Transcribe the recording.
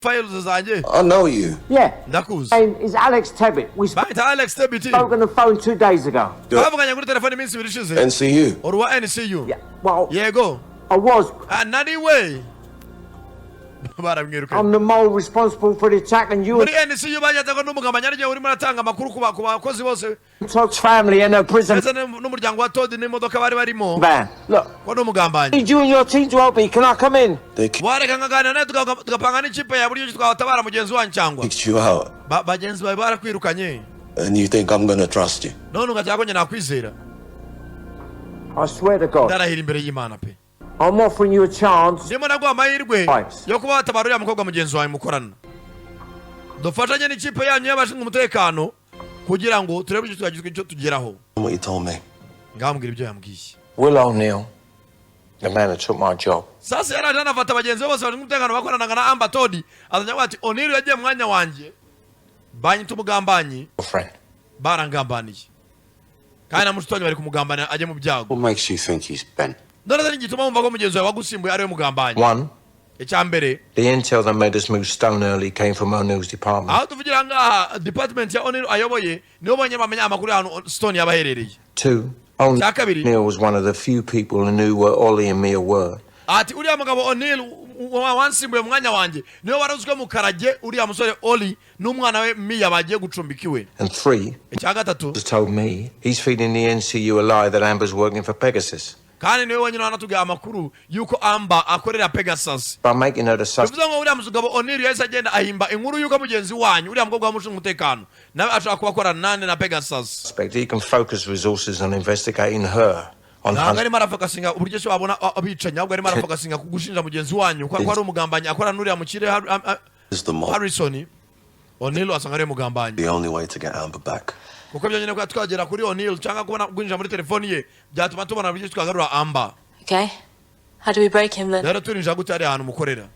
files zanjye. I know you. Yeah. Ndakuzi. Name is Alex Tebbit. We spoke Alex Tebbit. on the phone 2 days ago. Bavuganye kuri telefone iminsi ibiri ishize. NCU. Orwa NCU. Yeah. Well, Yego. I was. Nani way. I'm the mole responsible for the attack, and you muri NCU bajyaga ko n'umugambanya ari uri muratanga amakuru ku bakozi bose. Todd's family and her prison. N'umuryango wa Todd n'imodoka bari barimo. Man, look. Ko n'umugambanya. Need you and your team to help me. Can I come in? Wareka ngagana nawe tugapanga n'ikipe ya buryo twatabara mugenzi wanyu cyangwa. Kicked you out. Bagenzi bawe barakwirukanye. And you think I'm gonna trust you? None ungajya nyina nakwizera. I swear to God. Ndarahira imbere y'Imana pe. I'm offering you a chance. Ndimo naguha amahirwe yo kuba watabara uriya mukobwa mugenzi wawe mukorana. Dufatanye n'ikipe yanyu y'abashinzwe umutekano kugira ngo turebe icyo tugeraho. What you told me. Ngambwira ibyo yambwiye. Will O'Neill, the man that took my job. Sasa yari ajana afata bagenzi bose bashinzwe umutekano bakoranaga na Amber Todd azanya ati O'Neill yagiye mu mwanya wanjye banyita umugambanyi barangambaniye kandi na mushitoni bari kumugambana ajye mu byago. What makes you think he's bent? None zari gituma wumva ko mugenzi wawe wagusimbuye ari we mugambanyi. One, Icyambere the intel that made us move stone early came from O'Neill's department. aho tuvugira ngaha department ya O'Neill ayoboye nibo banyamamenya amakuru hano Stone yabaherereye. Two, O'Neill was one of the few people who knew where Ollie and Mia were. Ati uriya mugabo O'Neill wansimbuye mwanya wanjye niwe waruzwe mu karage uriya musore Ollie n'umwana we Mia bagiye gucumbikiwe. And three, icyagatatu told me he's feeding the NCU a lie that Amber's working for Pegasus. kandi niwe wenyine wanatubwiye amakuru yuko Amber akorera Pegasus. By making her the suspect. bivuze ngo uriya mugabo O'Neill yahise agenda ahimba inkuru yuko mugenzi wanyu uriya mukobwa wamushinzwe umutekano nawe ashobora kuba akorana nane na Pegasus. He can focus resources on investigating her. ntabwo arimo arafokasinga uburyo se wabona abicanyi ahubwo arimo arafokasinga ku gushinja mugenzi wanyu kuko ari umugambanyi akorana n'uriya mukire Harrison. O'Neill asanga ari umugambanyi. The only way to get Amber back. kuko byonyine ko twagera kuri O'Neill cyangwa kubona gwinjira muri telefoni ye byatuma tubona uburyo twagarura Amber. Okay, how do we break him then? rero turinja gute ari ahantu mukorera.